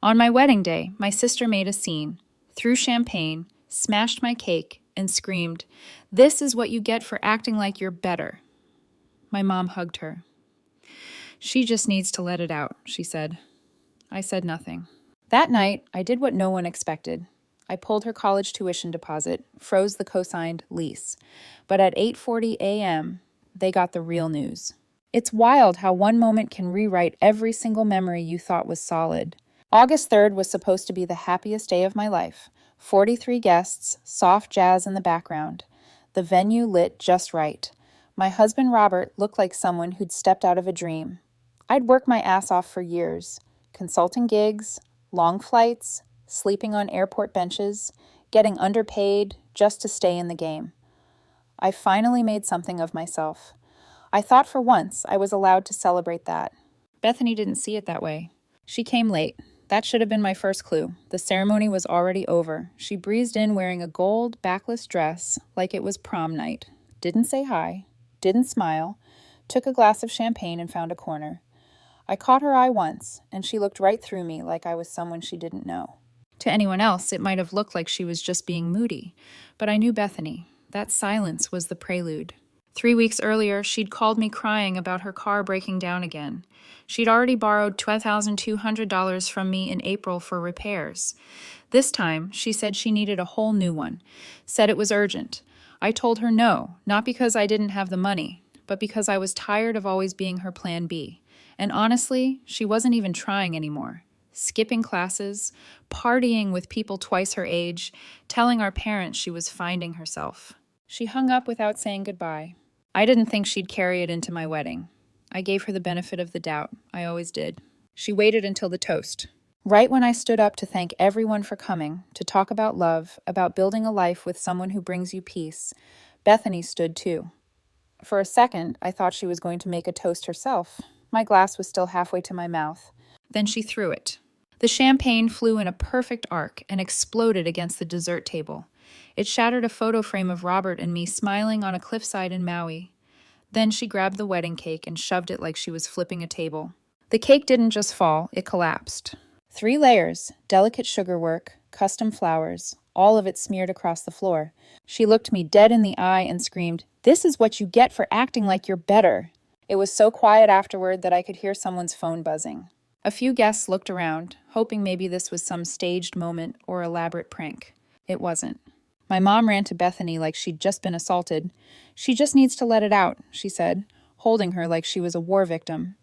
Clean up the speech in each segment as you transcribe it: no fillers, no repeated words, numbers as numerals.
On my wedding day, my sister made a scene, threw champagne, smashed my cake, and screamed, "This is what you get for acting like you're better." My mom hugged her. "She just needs to let it out," she said. I said nothing. That night, I did what no one expected. I pulled her college tuition deposit, froze the co-signed lease. But at 8:40 a.m., they got the real news. It's wild how one moment can rewrite every single memory you thought was solid. August 3rd was supposed to be the happiest day of my life. 43 guests, soft jazz in the background. The venue lit just right. My husband Robert looked like someone who'd stepped out of a dream. I'd worked my ass off for years. Consulting gigs, long flights, sleeping on airport benches, getting underpaid just to stay in the game. I finally made something of myself. I thought for once I was allowed to celebrate that. Bethany didn't see it that way. She came late. That should have been my first clue. The ceremony was already over. She breezed in wearing a gold, backless dress like it was prom night. Didn't say hi, didn't smile, took a glass of champagne and found a corner. I caught her eye once, and she looked right through me like I was someone she didn't know. To anyone else, it might have looked like she was just being moody, but I knew Bethany. That silence was the prelude. 3 weeks earlier, she'd called me crying about her car breaking down again. She'd already borrowed $12,200 from me in April for repairs. This time, she said she needed a whole new one, said it was urgent. I told her no, not because I didn't have the money, but because I was tired of always being her plan B. And honestly, she wasn't even trying anymore. Skipping classes, partying with people twice her age, telling our parents she was finding herself. She hung up without saying goodbye. I didn't think she'd carry it into my wedding. I gave her the benefit of the doubt. I always did. She waited until the toast. Right when I stood up to thank everyone for coming, to talk about love, about building a life with someone who brings you peace, Bethany stood too. For a second, I thought she was going to make a toast herself. My glass was still halfway to my mouth. Then she threw it. The champagne flew in a perfect arc and exploded against the dessert table. It shattered a photo frame of Robert and me smiling on a cliffside in Maui. Then she grabbed the wedding cake and shoved it like she was flipping a table. The cake didn't just fall, it collapsed. 3 layers, delicate sugarwork, custom flowers, all of it smeared across the floor. She looked me dead in the eye and screamed, "This is what you get for acting like you're better." It was so quiet afterward that I could hear someone's phone buzzing. A few guests looked around, hoping maybe this was some staged moment or elaborate prank. It wasn't. My mom ran to Bethany like she'd just been assaulted. "She just needs to let it out," she said, holding her like she was a war victim.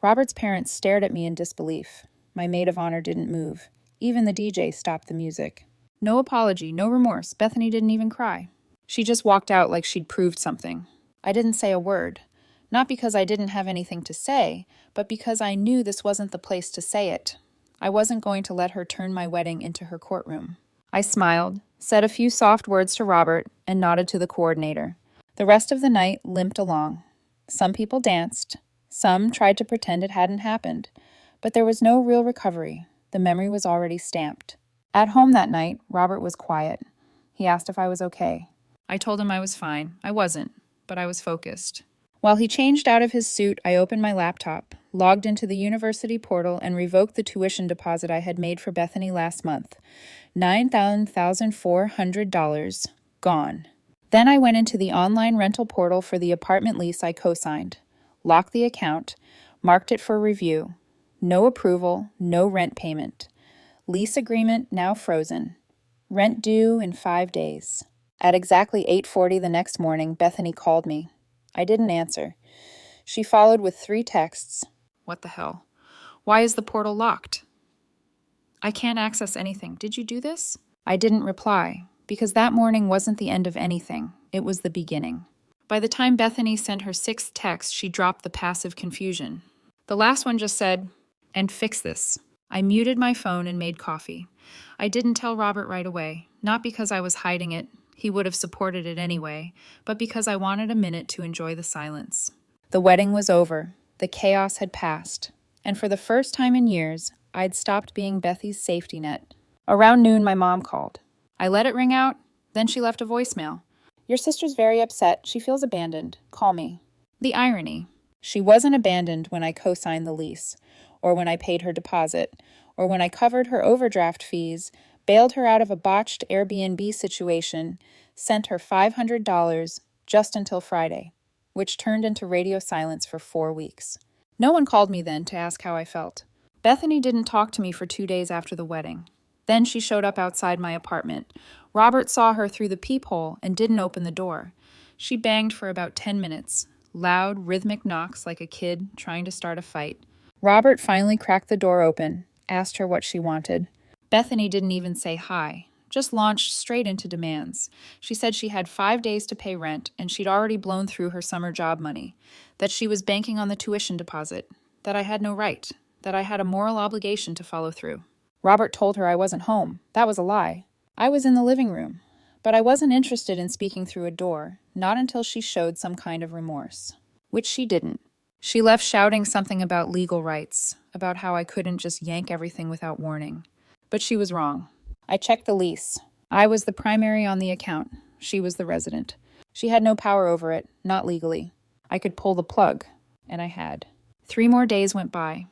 Robert's parents stared at me in disbelief. My maid of honor didn't move. Even the DJ stopped the music. No apology, no remorse. Bethany didn't even cry. She just walked out like she'd proved something. I didn't say a word. Not because I didn't have anything to say, but because I knew this wasn't the place to say it. I wasn't going to let her turn my wedding into her courtroom. I smiled, said a few soft words to Robert, and nodded to the coordinator. The rest of the night limped along. Some people danced. Some tried to pretend it hadn't happened. But there was no real recovery. The memory was already stamped. At home that night, Robert was quiet. He asked if I was okay. I told him I was fine. I wasn't, but I was focused. While he changed out of his suit, I opened my laptop, logged into the university portal, and revoked the tuition deposit I had made for Bethany last month. $9,400 gone. Then I went into the online rental portal for the apartment lease I co-signed, locked the account, marked it for review. No approval, no rent payment. Lease agreement now frozen. Rent due in 5 days. At exactly 8:40 the next morning, Bethany called me. I didn't answer. She followed with 3 texts. What the hell? Why is the portal locked? I can't access anything. Did you do this? I didn't reply, because that morning wasn't the end of anything. It was the beginning. By the time Bethany sent her 6th text, she dropped the passive confusion. The last one just said, "And fix this." I muted my phone and made coffee. I didn't tell Robert right away, not because I was hiding it. He would have supported it anyway, but because I wanted a minute to enjoy the silence. The wedding was over. The chaos had passed. And for the first time in years, I'd stopped being Bethy's safety net. Around noon, my mom called. I let it ring out, then she left a voicemail. "Your sister's very upset. She feels abandoned. Call me." The irony. She wasn't abandoned when I co-signed the lease, or when I paid her deposit, or when I covered her overdraft fees, bailed her out of a botched Airbnb situation, sent her $500 just until Friday, which turned into radio silence for 4 weeks. No one called me then to ask how I felt. Bethany didn't talk to me for 2 days after the wedding. Then she showed up outside my apartment. Robert saw her through the peephole and didn't open the door. She banged for about 10 minutes, loud, rhythmic knocks like a kid trying to start a fight. Robert finally cracked the door open, asked her what she wanted. Bethany didn't even say hi, just launched straight into demands. She said she had 5 days to pay rent and she'd already blown through her summer job money, that she was banking on the tuition deposit, that I had no right, that I had a moral obligation to follow through. Robert told her I wasn't home. That was a lie. I was in the living room. But I wasn't interested in speaking through a door, not until she showed some kind of remorse. Which she didn't. She left shouting something about legal rights, about how I couldn't just yank everything without warning. But she was wrong. I checked the lease. I was the primary on the account. She was the resident. She had no power over it, not legally. I could pull the plug, and I had. 3 more days went by.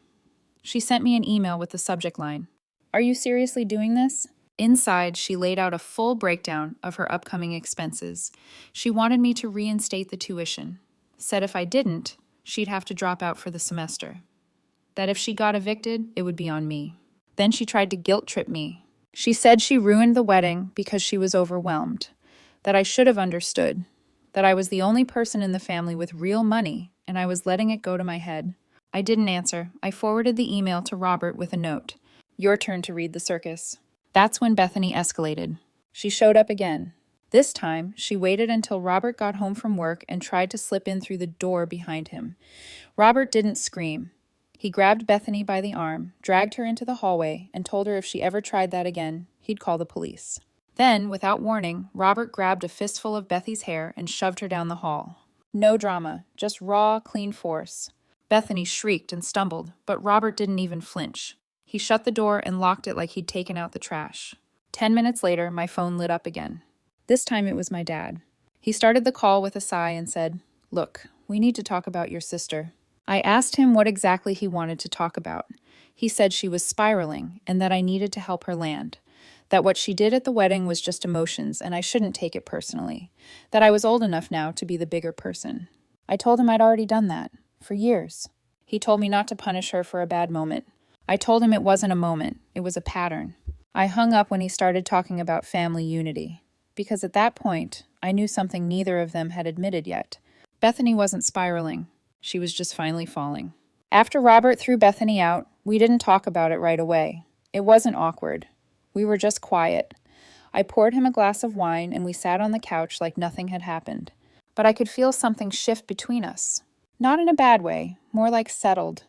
She sent me an email with the subject line, "Are you seriously doing this?" Inside, she laid out a full breakdown of her upcoming expenses. She wanted me to reinstate the tuition. Said if I didn't, she'd have to drop out for the semester. That if she got evicted, it would be on me. Then she tried to guilt trip me. She said she ruined the wedding because she was overwhelmed. That I should have understood. That I was the only person in the family with real money, and I was letting it go to my head. I didn't answer. I forwarded the email to Robert with a note. "Your turn to read the circus." That's when Bethany escalated. She showed up again. This time, she waited until Robert got home from work and tried to slip in through the door behind him. Robert didn't scream. He grabbed Bethany by the arm, dragged her into the hallway, and told her if she ever tried that again, he'd call the police. Then, without warning, Robert grabbed a fistful of Bethy's hair and shoved her down the hall. No drama, just raw, clean force. Bethany shrieked and stumbled, but Robert didn't even flinch. He shut the door and locked it like he'd taken out the trash. 10 minutes later, my phone lit up again. This time it was my dad. He started the call with a sigh and said, "Look, we need to talk about your sister." I asked him what exactly he wanted to talk about. He said she was spiraling and that I needed to help her land. That what she did at the wedding was just emotions and I shouldn't take it personally. That I was old enough now to be the bigger person. I told him I'd already done that, for years. He told me not to punish her for a bad moment. I told him it wasn't a moment, it was a pattern. I hung up when he started talking about family unity, because at that point, I knew something neither of them had admitted yet. Bethany wasn't spiraling, she was just finally falling. After Robert threw Bethany out, we didn't talk about it right away. It wasn't awkward. We were just quiet. I poured him a glass of wine and we sat on the couch like nothing had happened. But I could feel something shift between us. Not in a bad way, more like settled.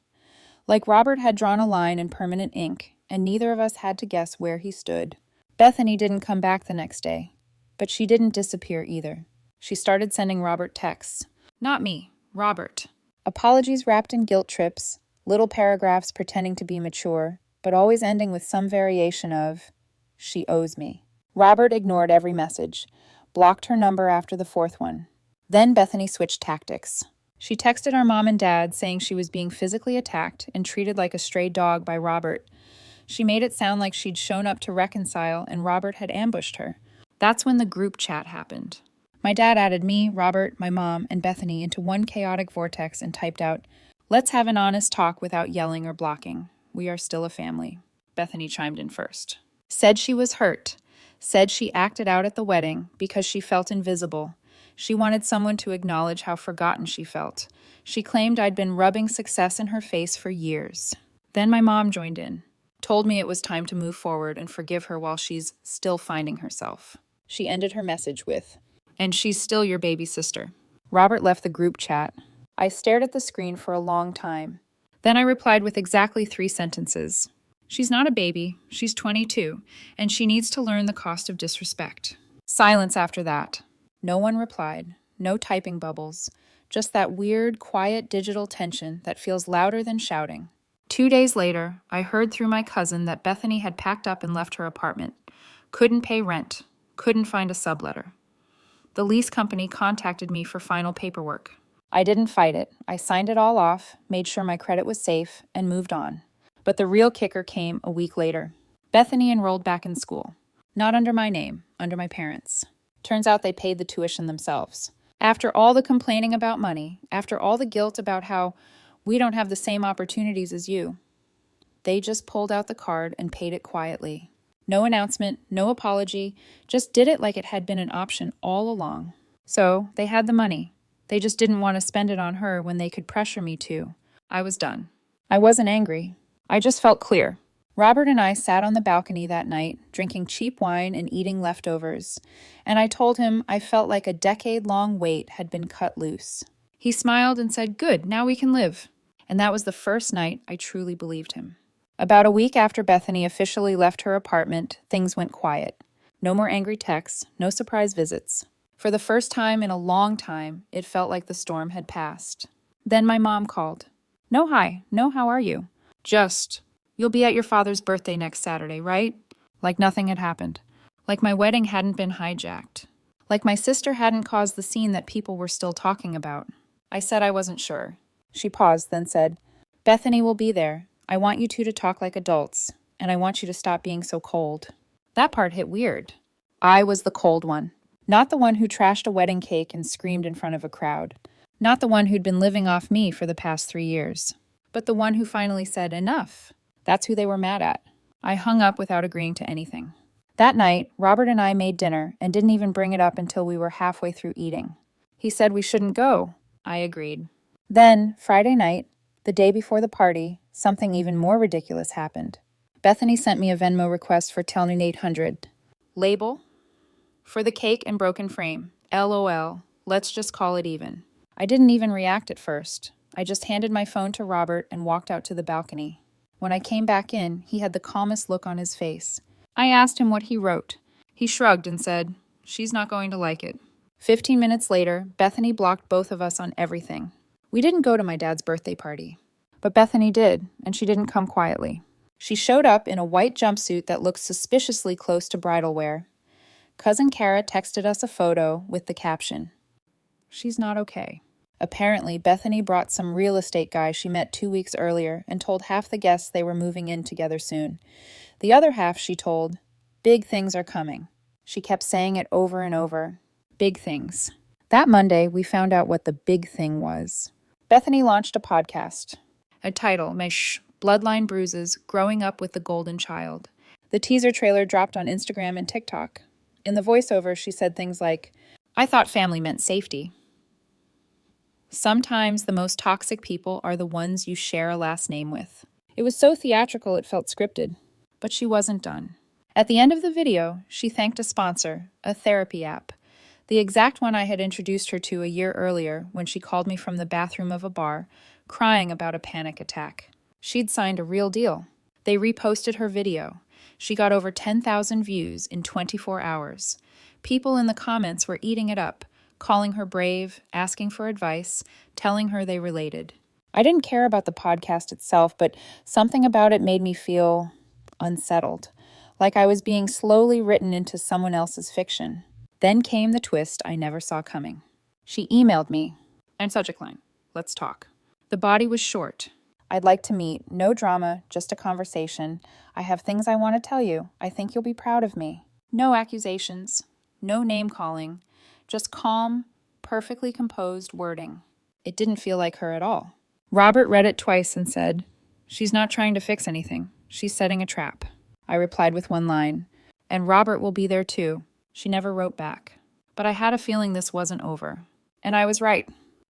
Like Robert had drawn a line in permanent ink, and neither of us had to guess where he stood. Bethany didn't come back the next day, but she didn't disappear either. She started sending Robert texts. Not me, Robert. Apologies wrapped in guilt trips, little paragraphs pretending to be mature, but always ending with some variation of, "She owes me." Robert ignored every message, blocked her number after the 4th one. Then Bethany switched tactics. She texted our mom and dad saying she was being physically attacked and treated like a stray dog by Robert. She made it sound like she'd shown up to reconcile and Robert had ambushed her. That's when the group chat happened. My dad added me, Robert, my mom, and Bethany into one chaotic vortex and typed out, "Let's have an honest talk without yelling or blocking. We are still a family." Bethany chimed in first. Said she was hurt. Said she acted out at the wedding because she felt invisible. She wanted someone to acknowledge how forgotten she felt. She claimed I'd been rubbing success in her face for years. Then my mom joined in, told me it was time to move forward and forgive her while she's still finding herself. She ended her message with, "And she's still your baby sister." Robert left the group chat. I stared at the screen for a long time. Then I replied with exactly 3 sentences. "She's not a baby, she's 22, and she needs to learn the cost of disrespect." Silence after that. No one replied, no typing bubbles, just that weird, quiet digital tension that feels louder than shouting. 2 days later, I heard through my cousin that Bethany had packed up and left her apartment. Couldn't pay rent, couldn't find a subletter. The lease company contacted me for final paperwork. I didn't fight it. I signed it all off, made sure my credit was safe, and moved on. But the real kicker came a week later. Bethany enrolled back in school. Not under my name, under my parents'. Turns out they paid the tuition themselves. After all the complaining about money, after all the guilt about how we don't have the same opportunities as you, they just pulled out the card and paid it quietly. No announcement, no apology, just did it like it had been an option all along. So they had the money. They just didn't want to spend it on her when they could pressure me to. I was done. I wasn't angry. I just felt clear. Robert and I sat on the balcony that night, drinking cheap wine and eating leftovers, and I told him I felt like a decade-long weight had been cut loose. He smiled and said, "Good, now we can live." And that was the first night I truly believed him. About a week after Bethany officially left her apartment, things went quiet. No more angry texts, no surprise visits. For the first time in a long time, it felt like the storm had passed. Then my mom called. No hi, no how are you? Just, you'll be at your father's birthday next Saturday, right? Like nothing had happened. Like my wedding hadn't been hijacked. Like my sister hadn't caused the scene that people were still talking about. I said I wasn't sure. She paused, then said, Bethany will be there. I want you two to talk like adults, and I want you to stop being so cold. That part hit weird. I was the cold one. Not the one who trashed a wedding cake and screamed in front of a crowd. Not the one who'd been living off me for the past 3 years. But the one who finally said, enough. That's who they were mad at. I hung up without agreeing to anything. That night, Robert and I made dinner and didn't even bring it up until we were halfway through eating. He said we shouldn't go. I agreed. Then, Friday night, the day before the party, something even more ridiculous happened. Bethany sent me a Venmo request for Telling 800. Label? For the cake and broken frame. LOL. Let's just call it even. I didn't even react at first. I just handed my phone to Robert and walked out to the balcony. When I came back in, he had the calmest look on his face. I asked him what he wrote. He shrugged and said, she's not going to like it. 15 minutes later, Bethany blocked both of us on everything. We didn't go to my dad's birthday party. But Bethany did, and she didn't come quietly. She showed up in a white jumpsuit that looked suspiciously close to bridal wear. Cousin Kara texted us a photo with the caption, she's not okay. Apparently, Bethany brought some real estate guy she met 2 weeks earlier and told half the guests they were moving in together soon. The other half, she told, big things are coming. She kept saying it over and over. Big things. That Monday, we found out what the big thing was. Bethany launched a podcast. A title, Mesh, Bloodline Bruises, Growing Up with the Golden Child. The teaser trailer dropped on Instagram and TikTok. In the voiceover, she said things like, I thought family meant safety. Sometimes the most toxic people are the ones you share a last name with. It was so theatrical it felt scripted. But she wasn't done. At the end of the video, she thanked a sponsor, a therapy app, the exact one I had introduced her to a year earlier when she called me from the bathroom of a bar, crying about a panic attack. She'd signed a real deal. They reposted her video. She got over 10,000 views in 24 hours. People in the comments were eating it up, calling her brave, asking for advice, telling her they related. I didn't care about the podcast itself, but something about it made me feel unsettled, like I was being slowly written into someone else's fiction. Then came the twist I never saw coming. She emailed me. I'm subject line. Let's talk. The body was short. I'd like to meet. No drama, just a conversation. I have things I want to tell you. I think you'll be proud of me. No accusations. No name-calling. Just calm, perfectly composed wording. It didn't feel like her at all. Robert read it twice and said, she's not trying to fix anything. She's setting a trap. I replied with one line. And Robert will be there too. She never wrote back. But I had a feeling this wasn't over. And I was right.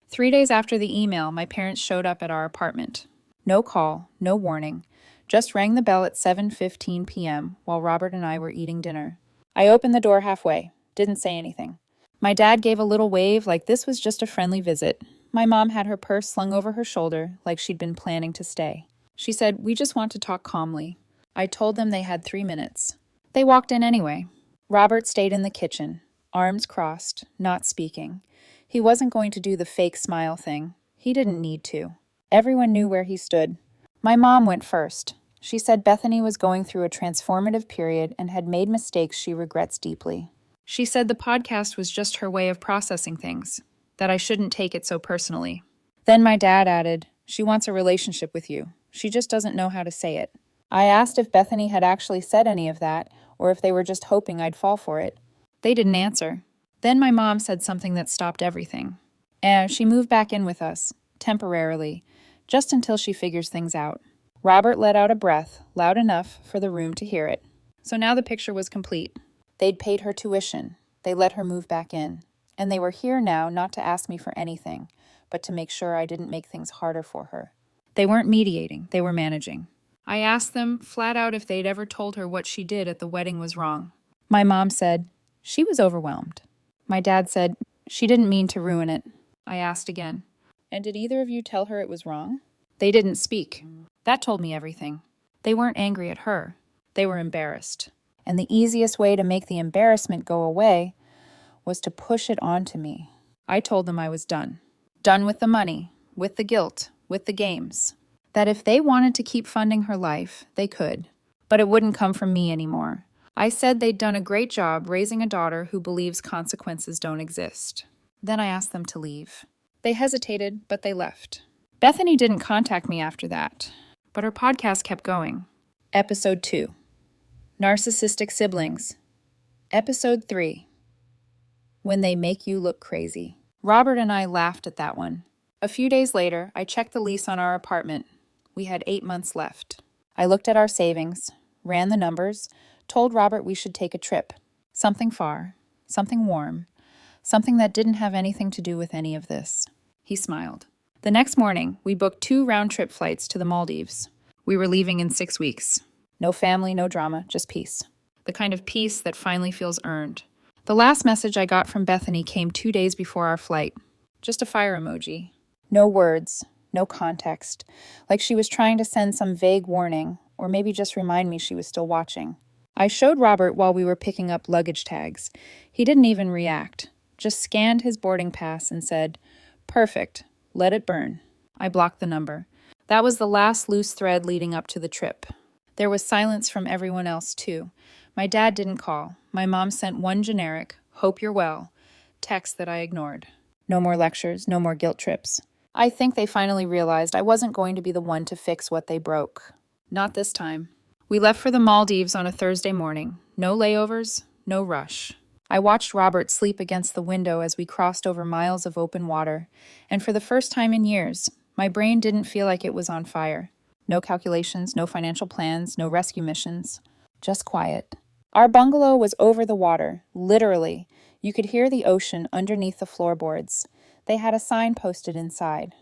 3 days after the email, my parents showed up at our apartment. No call, no warning. Just rang the bell at 7:15 p.m. while Robert and I were eating dinner. I opened the door halfway. Didn't say anything. My dad gave a little wave like this was just a friendly visit. My mom had her purse slung over her shoulder like she'd been planning to stay. She said, we just want to talk calmly. I told them they had 3 minutes. They walked in anyway. Robert stayed in the kitchen, arms crossed, not speaking. He wasn't going to do the fake smile thing. He didn't need to. Everyone knew where he stood. My mom went first. She said Bethany was going through a transformative period and had made mistakes she regrets deeply. She said the podcast was just her way of processing things, that I shouldn't take it so personally. Then my dad added, she wants a relationship with you. She just doesn't know how to say it. I asked if Bethany had actually said any of that, or if they were just hoping I'd fall for it. They didn't answer. Then my mom said something that stopped everything. She moved back in with us, temporarily, just until she figures things out. Robert let out a breath, loud enough for the room to hear it. So now the picture was complete. They'd paid her tuition. They let her move back in. And they were here now not to ask me for anything, but to make sure I didn't make things harder for her. They weren't mediating, they were managing. I asked them flat out if they'd ever told her what she did at the wedding was wrong. My mom said, she was overwhelmed. My dad said, she didn't mean to ruin it. I asked again, and did either of you tell her it was wrong? They didn't speak. That told me everything. They weren't angry at her. They were embarrassed. And the easiest way to make the embarrassment go away was to push it onto me. I told them I was done. Done with the money, with the guilt, with the games. That if they wanted to keep funding her life, they could. But it wouldn't come from me anymore. I said they'd done a great job raising a daughter who believes consequences don't exist. Then I asked them to leave. They hesitated, but they left. Bethany didn't contact me after that, but her podcast kept going. Episode 2. Narcissistic Siblings. Episode 3. When They Make You Look Crazy. Robert and I laughed at that one. A few days later, I checked the lease on our apartment. We had 8 months left. I looked at our savings, ran the numbers, told Robert we should take a trip. Something far, something warm, something that didn't have anything to do with any of this. He smiled. The next morning, we booked 2 round-trip flights to the Maldives. We were leaving in 6 weeks. No family, no drama, just peace. The kind of peace that finally feels earned. The last message I got from Bethany came 2 days before our flight. Just a fire emoji. No words, no context. Like she was trying to send some vague warning, or maybe just remind me she was still watching. I showed Robert while we were picking up luggage tags. He didn't even react. Just scanned his boarding pass and said, "Perfect. Let it burn." I blocked the number. That was the last loose thread leading up to the trip. There was silence from everyone else, too. My dad didn't call. My mom sent one generic, "Hope you're well," text that I ignored. No more lectures, no more guilt trips. I think they finally realized I wasn't going to be the one to fix what they broke. Not this time. We left for the Maldives on a Thursday morning. No layovers, no rush. I watched Robert sleep against the window as we crossed over miles of open water, and for the first time in years, my brain didn't feel like it was on fire. No calculations, no financial plans, no rescue missions. Just quiet. Our bungalow was over the water, literally. You could hear the ocean underneath the floorboards. They had a sign posted inside.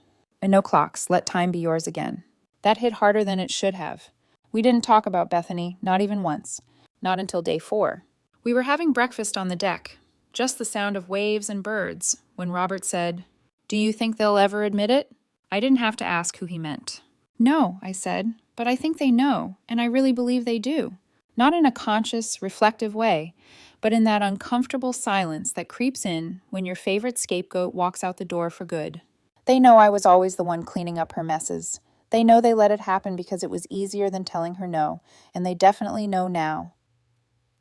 And no clocks, let time be yours again. That hit harder than it should have. We didn't talk about Bethany, not even once. Not until day 4. We were having breakfast on the deck, just the sound of waves and birds, when Robert said, "Do you think they'll ever admit it?" I didn't have to ask who he meant. "No," I said, "but I think they know, and I really believe they do." Not in a conscious, reflective way, but in that uncomfortable silence that creeps in when your favorite scapegoat walks out the door for good. They know I was always the one cleaning up her messes. They know they let it happen because it was easier than telling her no, and they definitely know now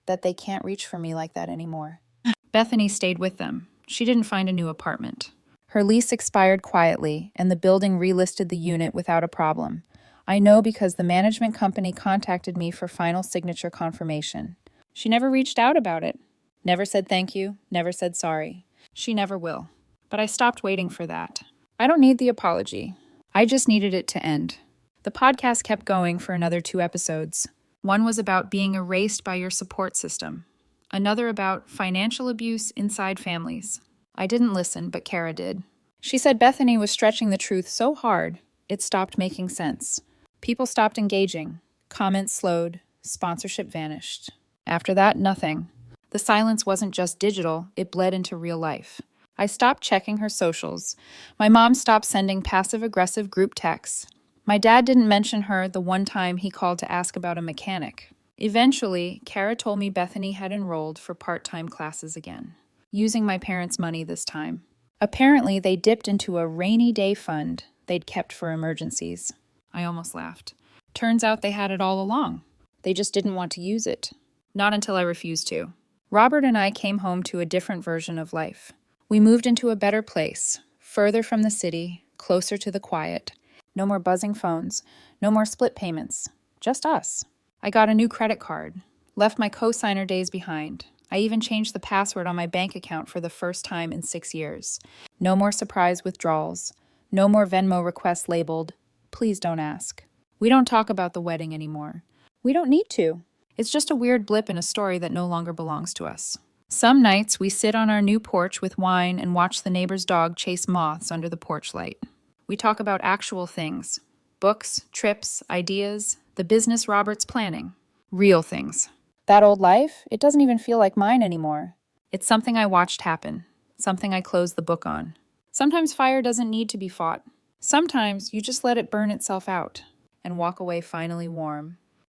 that they can't reach for me like that anymore. Bethany stayed with them. She didn't find a new apartment. Her lease expired quietly, and the building relisted the unit without a problem. I know because the management company contacted me for final signature confirmation. She never reached out about it. Never said thank you, never said sorry. She never will. But I stopped waiting for that. I don't need the apology. I just needed it to end. The podcast kept going for another 2 episodes. One was about being erased by your support system. Another about financial abuse inside families. I didn't listen, but Kara did. She said Bethany was stretching the truth so hard, it stopped making sense. People stopped engaging. Comments slowed. Sponsorship vanished. After that, nothing. The silence wasn't just digital, it bled into real life. I stopped checking her socials. My mom stopped sending passive-aggressive group texts. My dad didn't mention her the one time he called to ask about a mechanic. Eventually, Kara told me Bethany had enrolled for part-time classes again, using my parents' money this time. Apparently, they dipped into a rainy day fund they'd kept for emergencies. I almost laughed. Turns out they had it all along. They just didn't want to use it. Not until I refused to. Robert and I came home to a different version of life. We moved into a better place, further from the city, closer to the quiet. No more buzzing phones. No more split payments. Just us. I got a new credit card. Left my co-signer days behind. I even changed the password on my bank account for the first time in 6 years. No more surprise withdrawals. No more Venmo requests labeled, "Please don't ask." We don't talk about the wedding anymore. We don't need to. It's just a weird blip in a story that no longer belongs to us. Some nights we sit on our new porch with wine and watch the neighbor's dog chase moths under the porch light. We talk about actual things. Books, trips, ideas, the business Robert's planning. Real things. That old life, it doesn't even feel like mine anymore. It's something I watched happen. Something I closed the book on. Sometimes fire doesn't need to be fought. Sometimes you just let it burn itself out and walk away finally warm.